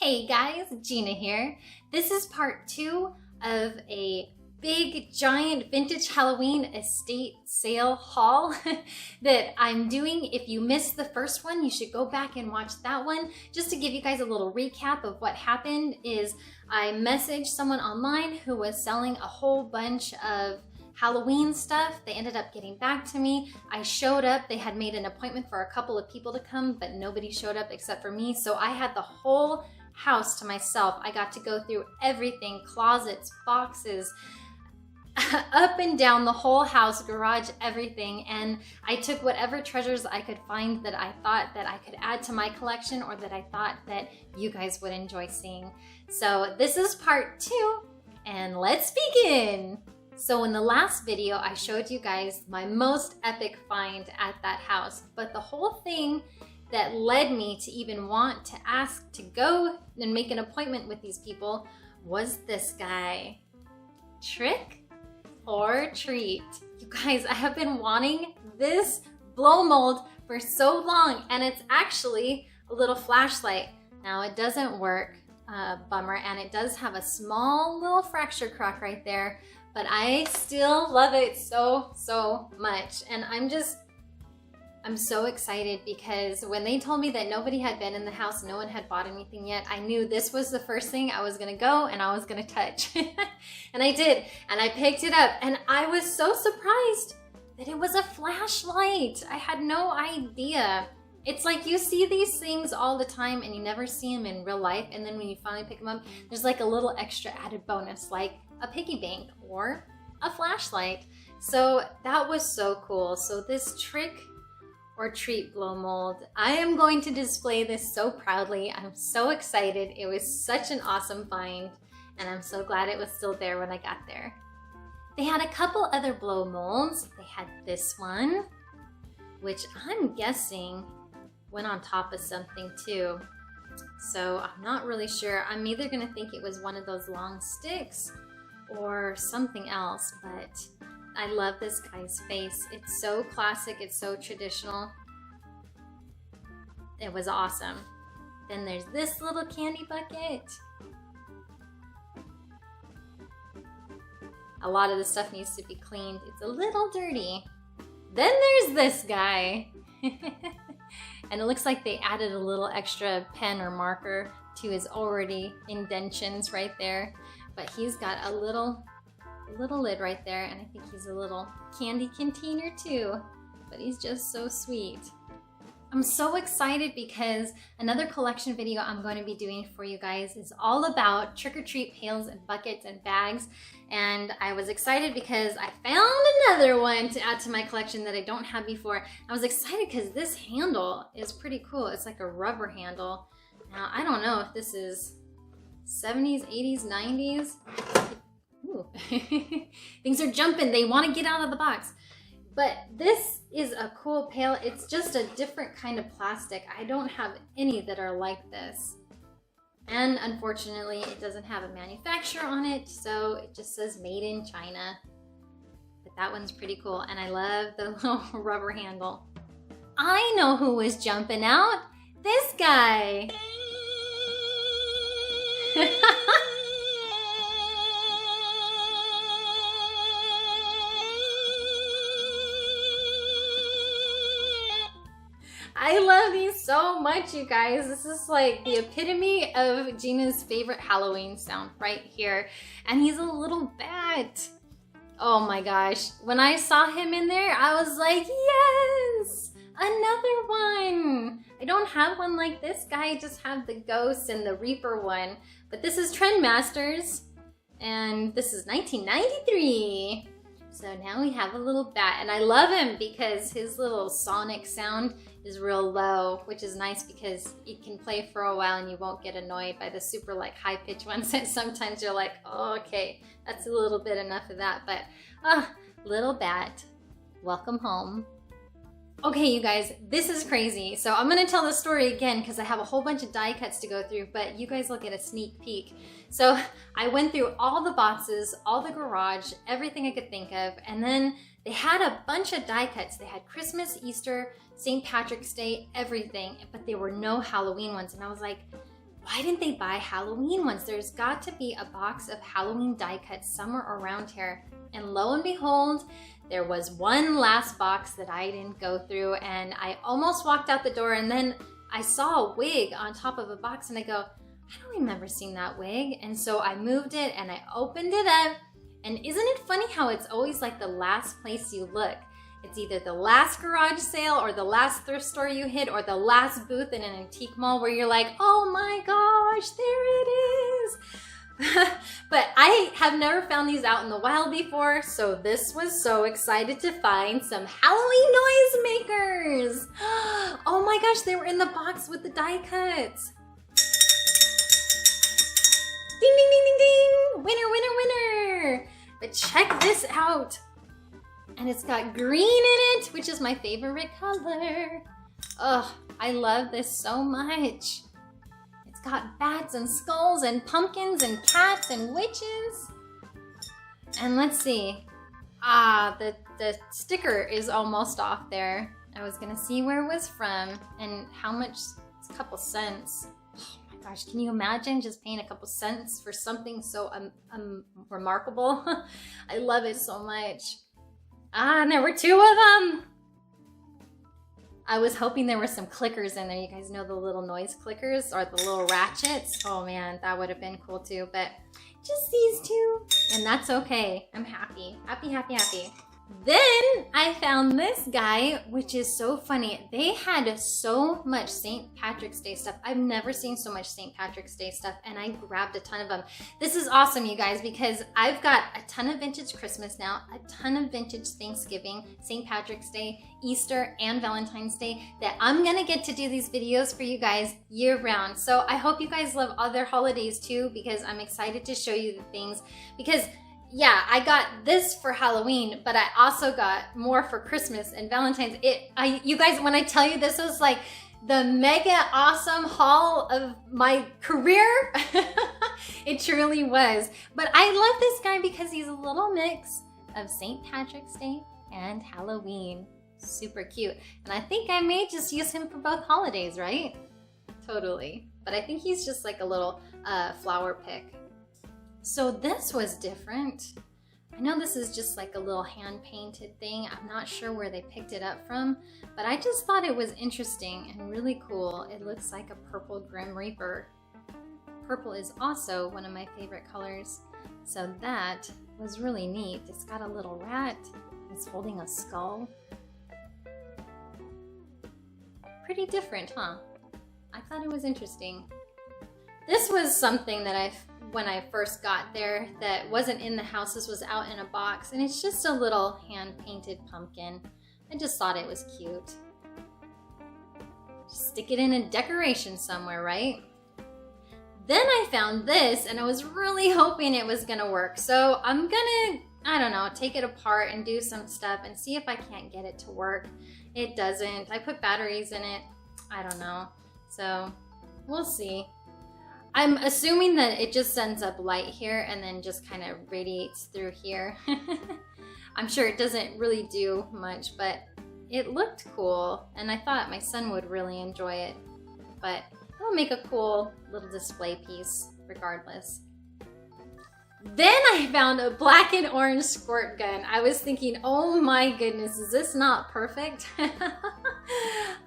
Hey guys, Gina here. This is part 2 of a big giant vintage Halloween estate sale haul that I'm doing. If you missed the first one, you should go back and watch that one. Just to give you guys a little recap of what happened is I messaged someone online who was selling a whole bunch of Halloween stuff. They ended up getting back to me. I showed up. They had made an appointment for a couple of people to come, but nobody showed up except for me. So I had the whole house to myself. I got to go through everything, closets, boxes, up and down the whole house, garage, everything. And I took whatever treasures I could find that I thought that I could add to my collection or that I thought that you guys would enjoy seeing. So this is part 2 and let's begin. So in the last video, I showed you guys my most epic find at that house, but the whole thing that led me to even want to ask to go and make an appointment with these people was this guy. Trick or treat. You guys, I have been wanting this blow mold for so long, and it's actually a little flashlight. Now it doesn't work, bummer, and it does have a small little fracture crack right there, but I still love it so much. And I'm so excited because when they told me that nobody had been in the house, no one had bought anything yet, I knew this was the first thing I was gonna go and I was gonna touch. And I did, and I picked it up, and I was so surprised that it was a flashlight. I had no idea. It's like you see these things all the time and you never see them in real life, and then when you finally pick them up, there's like a little extra added bonus, like a piggy bank or a flashlight. So that was so cool. So this trick or treat blow mold, I am going to display this so proudly. I'm so excited. It was such an awesome find, and I'm so glad it was still there when I got there. They had a couple other blow molds. They had this one, which I'm guessing went on top of something too. So I'm not really sure. I'm either gonna think it was one of those long sticks or something else, but I love this guy's face. It's so classic, it's so traditional. It was awesome. Then there's this little candy bucket. A lot of the stuff needs to be cleaned. It's a little dirty. Then there's this guy. And it looks like they added a little extra pen or marker to his already indentions right there. But he's got a little lid right there, and I think he's a little candy container too, but he's just so sweet. I'm so excited because another collection video I'm going to be doing for you guys is all about trick-or-treat pails and buckets and bags, and I was excited because I found another one to add to my collection that I don't have before. I was excited because this handle is pretty cool. It's like a rubber handle. Now I don't know if this is 70s, 80s, 90s. Ooh. Things are jumping. They want to get out of the box. But this is a cool pail. It's just a different kind of plastic. I don't have any that are like this. And unfortunately, it doesn't have a manufacturer on it, so it just says made in China. But that one's pretty cool, and I love the little rubber handle. I know who was jumping out. This guy. I love these so much, you guys. This is like the epitome of Gina's favorite Halloween sound right here. And he's a little bat. Oh my gosh. When I saw him in there, I was like, yes, another one. I don't have one like this guy. I just have the Ghost and the Reaper one. But this is Trendmasters, and this is 1993. So now we have a little bat, and I love him because his little sonic sound is real low, which is nice because it can play for a while and you won't get annoyed by the super like high pitched ones that sometimes you're like, oh, okay, that's a little bit enough of that. But little bat, welcome home. Okay, you guys, this is crazy. So I'm gonna tell the story again because I have a whole bunch of die cuts to go through, but you guys will get a sneak peek. So I went through all the boxes, all the garage, everything I could think of, and then they had a bunch of die cuts. They had Christmas, Easter, St. Patrick's Day, everything, but there were no Halloween ones. And I was like, why didn't they buy Halloween ones? There's got to be a box of Halloween die cuts somewhere around here. And lo and behold, there was one last box that I didn't go through, and I almost walked out the door, and then I saw a wig on top of a box and I go, I don't remember seeing that wig. And so I moved it and I opened it up, and isn't it funny how it's always like the last place you look? It's either the last garage sale or the last thrift store you hit or the last booth in an antique mall where you're like, oh my gosh, there it is. But I have never found these out in the wild before, so this was so excited to find some Halloween noise makers. Oh my gosh, they were in the box with the die cuts. Ding, ding, ding, ding, ding. Winner, winner, winner. But check this out. And it's got green in it, which is my favorite color. Oh, I love this so much. It's got bats and skulls and pumpkins and cats and witches. And let's see. The sticker is almost off there. I was gonna see where it was from and how much. It's a couple cents. Oh my gosh, can you imagine just paying a couple cents for something so remarkable? I love it so much. And there were two of them. I was hoping there were some clickers in there. You guys know the little noise clickers or the little ratchets? Oh man, that would have been cool too, but just these two, and that's okay. I'm happy, happy, happy, happy. Then I found this guy, which is so funny. They had so much St. Patrick's Day stuff. I've never seen so much St. Patrick's Day stuff, and I grabbed a ton of them. This is awesome, you guys, because I've got a ton of vintage Christmas now, a ton of vintage Thanksgiving, St. Patrick's Day, Easter, and Valentine's Day that I'm gonna get to do these videos for you guys year round. So I hope you guys love other holidays too, because I'm excited to show you the things, because yeah, I got this for Halloween, but I also got more for Christmas and Valentine's. You guys, when I tell you this was like the mega awesome haul of my career, it truly was. But I love this guy because he's a little mix of St. Patrick's Day and Halloween. Super cute. And I think I may just use him for both holidays, right? Totally. But I think he's just like a little flower pick. So this was different. I know this is just like a little hand-painted thing. I'm not sure where they picked it up from, but I just thought it was interesting and really cool. It looks like a purple Grim Reaper. Purple is also one of my favorite colors, so that was really neat. It's got a little rat. It's holding a skull. Pretty different, huh? I thought it was interesting. This was something that when I first got there that wasn't in the house. This was out in a box, and it's just a little hand-painted pumpkin. I just thought it was cute. Just stick it in a decoration somewhere, right? Then I found this, and I was really hoping it was gonna work. So I'm gonna, I don't know, take it apart and do some stuff and see if I can't get it to work. It doesn't. I put batteries in it. I don't know. So we'll see. I'm assuming that it just sends up light here and then just kind of radiates through here. I'm sure it doesn't really do much, but it looked cool, and I thought my son would really enjoy it. But it'll make a cool little display piece regardless. Then I found a black and orange squirt gun. I was thinking, oh my goodness, is this not perfect?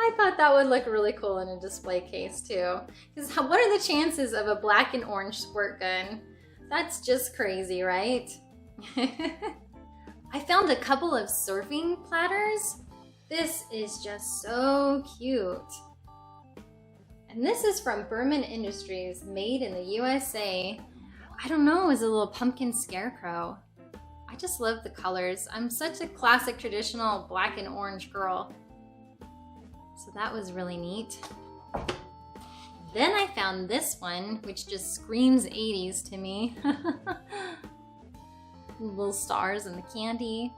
I thought that would look really cool in a display case too. Because what are the chances of a black and orange squirt gun? That's just crazy, right? I found a couple of surfing platters. This is just so cute. And this is from Berman Industries, made in the USA. I don't know, it's a little pumpkin scarecrow. I just love the colors. I'm such a classic traditional black and orange girl. So that was really neat. Then I found this one, which just screams 80s to me. Little stars and the candy.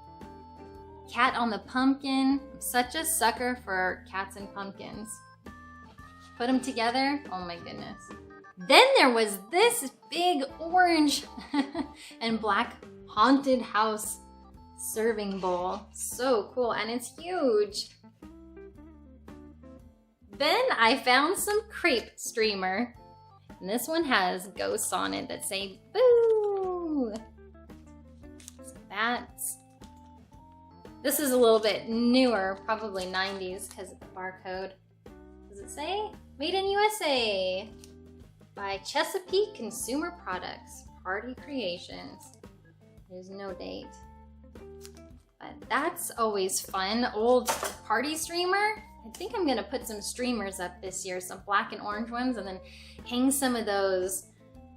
Cat on the pumpkin. I'm such a sucker for cats and pumpkins. Put them together, oh my goodness. Then there was this big orange and black haunted house serving bowl. So cool, and it's huge. Then I found some crepe streamer. And this one has ghosts on it that say boo. So this is a little bit newer, probably 90s because of the barcode. Does it say? Made in USA by Chesapeake Consumer Products, Party Creations. There's no date. But that's always fun. Old party streamer. I think I'm gonna put some streamers up this year, some black and orange ones, and then hang some of those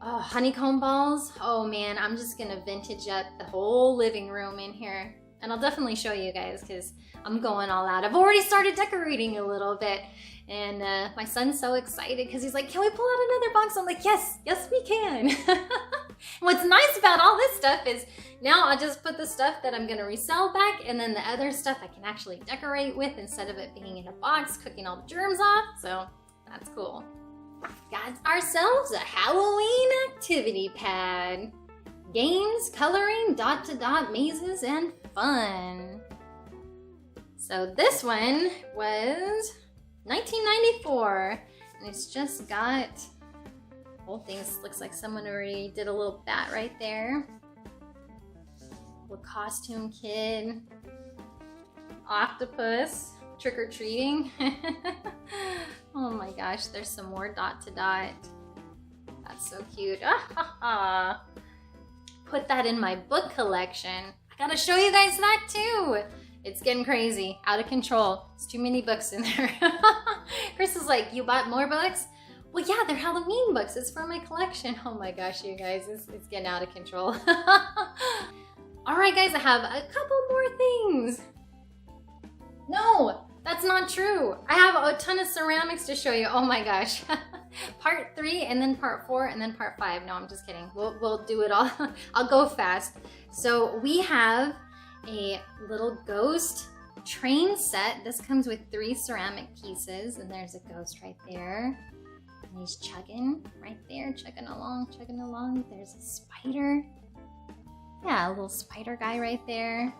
honeycomb balls. Oh man, I'm just gonna vintage up the whole living room in here. And I'll definitely show you guys because I'm going all out. I've already started decorating a little bit. And my son's so excited because he's like, can we pull out another box? I'm like, yes, yes we can. What's nice about all this stuff is now I'll just put the stuff that I'm gonna resell back, and then the other stuff I can actually decorate with instead of it being in a box, cooking all the germs off. So that's cool. Got ourselves a Halloween activity pad. Games, coloring, dot-to-dot mazes, and fun. So this one was 1994, and it's just got whole things. Looks like someone already did a little bat right there. Little costume kid, octopus, trick-or-treating. Oh my gosh, there's some more dot-to-dot. That's so cute. Put that in my book collection. I gotta show you guys that too. It's getting crazy, out of control. There's too many books in there. Chris is like, you bought more books? Well, yeah, they're Halloween books. It's for my collection. Oh my gosh, you guys, it's getting out of control. All right, guys, I have a couple more things. No, that's not true. I have a ton of ceramics to show you. Oh my gosh. Part 3 and then part 4 and then part 5. No, I'm just kidding. We'll do it all. I'll go fast. So we have a little ghost train set. This comes with 3 ceramic pieces, and there's a ghost right there. And he's chugging right there, chugging along, chugging along. There's a spider. Yeah, a little spider guy right there.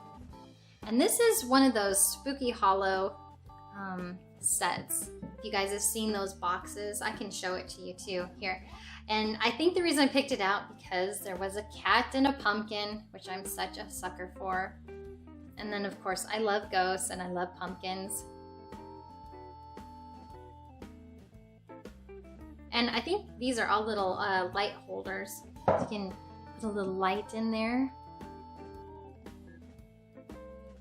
And this is one of those spooky hollow sets. If you guys have seen those boxes, I can show it to you too here. And I think the reason I picked it out because there was a cat and a pumpkin, which I'm such a sucker for. And then of course I love ghosts and I love pumpkins. And I think these are all little light holders. You can put a little light in there.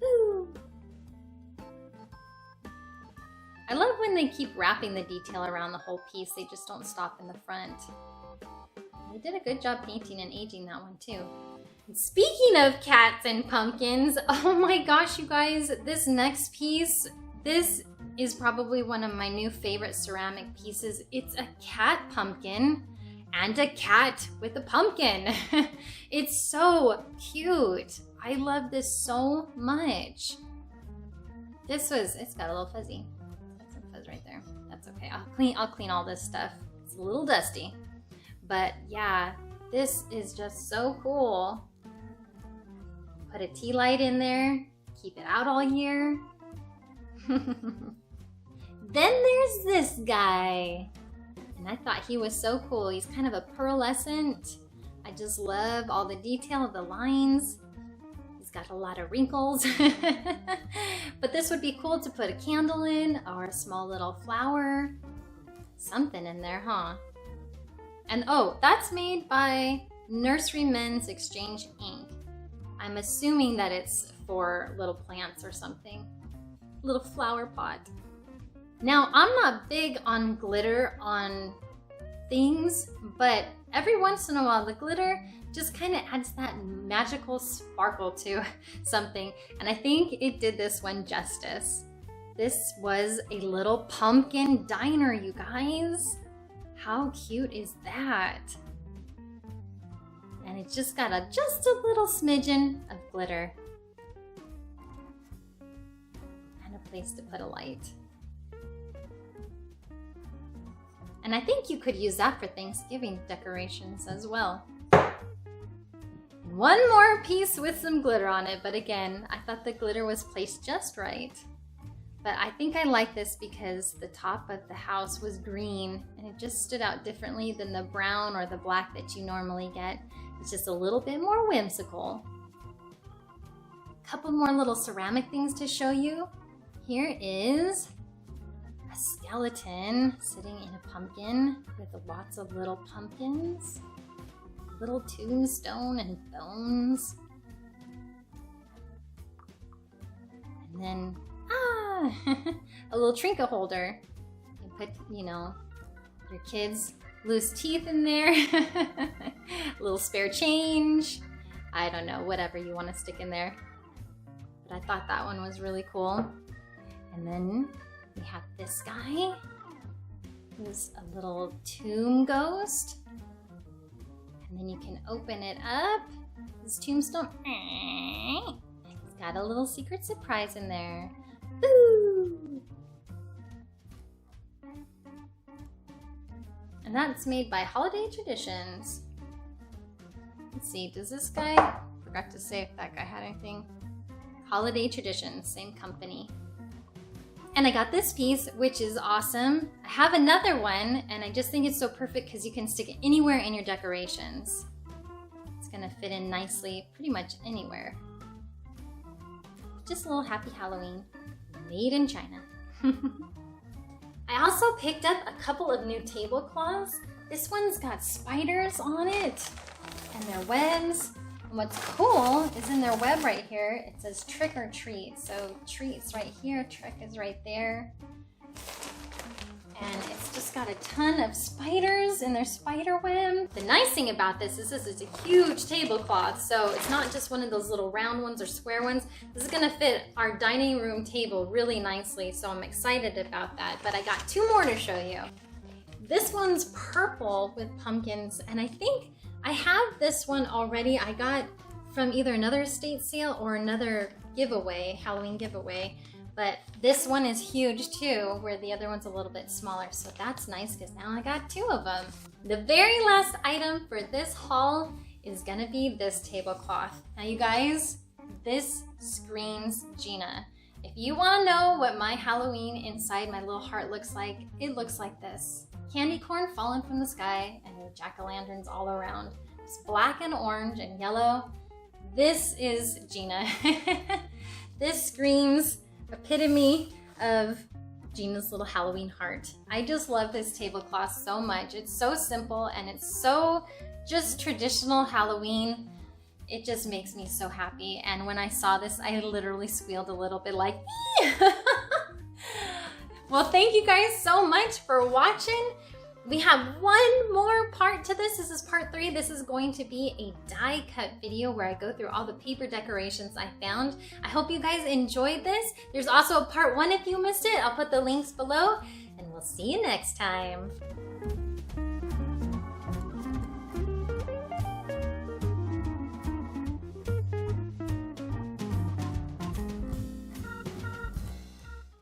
Woo. I love when they keep wrapping the detail around the whole piece. They just don't stop in the front. They did a good job painting and aging that one too. And speaking of cats and pumpkins, oh my gosh, you guys, this next piece, this is probably one of my new favorite ceramic pieces. It's a cat pumpkin and a cat with a pumpkin. It's so cute. I love this so much. It's got a little fuzzy. That's some fuzz right there. That's okay. I'll clean all this stuff. It's a little dusty. But yeah, this is just so cool. Put a tea light in there, keep it out all year. Then there's this guy. And I thought he was so cool. He's kind of a pearlescent. I just love all the detail of the lines. He's got a lot of wrinkles. But this would be cool to put a candle in or a small little flower. Something in there, huh? And oh, that's made by Nursery Men's Exchange Ink. I'm assuming that it's for little plants or something. Little flower pot. Now, I'm not big on glitter on things, but every once in a while, the glitter just kind of adds that magical sparkle to something. And I think it did this one justice. This was a little pumpkin diner, you guys. How cute is that? And it's just got just a little smidgen of glitter. And a place to put a light. And I think you could use that for Thanksgiving decorations as well. And one more piece with some glitter on it, but again, I thought the glitter was placed just right. But I think I like this because the top of the house was green and it just stood out differently than the brown or the black that you normally get. It's just a little bit more whimsical. A couple more little ceramic things to show you. Here is a skeleton sitting in a pumpkin with lots of little pumpkins, little tombstone and bones. And then a little trinket holder. You put, you know, your kids' loose teeth in there, a little spare change. I don't know, whatever you want to stick in there. But I thought that one was really cool. And then we have this guy who's a little tomb ghost. And then you can open it up. This tombstone. It's got a little secret surprise in there. Ooh. And that's made by Holiday Traditions. Let's see, does this guy, forgot to say if that guy had anything. Holiday Traditions, same company. And I got this piece, which is awesome. I have another one, and I just think it's so perfect because you can stick it anywhere in your decorations. It's gonna fit in nicely pretty much anywhere. Just a little happy Halloween. Made in China. I also picked up a couple of new tablecloths. This one's got spiders on it and their webs. And what's cool is in their web right here, it says trick or treat. So treat's right here, trick is right there. And it's just got a ton of spiders in their spider web. The nice thing about this is a huge tablecloth. So it's not just one of those little round ones or square ones. This is gonna fit our dining room table really nicely. So I'm excited about that. But I got two more to show you. This one's purple with pumpkins. And I think I have this one already. I got from either another estate sale or another giveaway, Halloween giveaway. But this one is huge too, where the other one's a little bit smaller. So that's nice because now I got two of them. The very last item for this haul is gonna be this tablecloth. Now you guys, this screams Gina. If you wanna know what my Halloween inside my little heart looks like, it looks like this. Candy corn falling from the sky and jack-o'-lanterns all around. It's black and orange and yellow. This is Gina. This screams epitome of Gina's little Halloween heart. I just love this tablecloth so much. It's so simple and it's so just traditional Halloween. It just makes me so happy. And when I saw this, I literally squealed a little bit like, Well, thank you guys so much for watching. We have one more part to this. This is part 3. This is going to be a die cut video where I go through all the paper decorations I found. I hope you guys enjoyed this. There's also a part 1 if you missed it. I'll put the links below and we'll see you next time.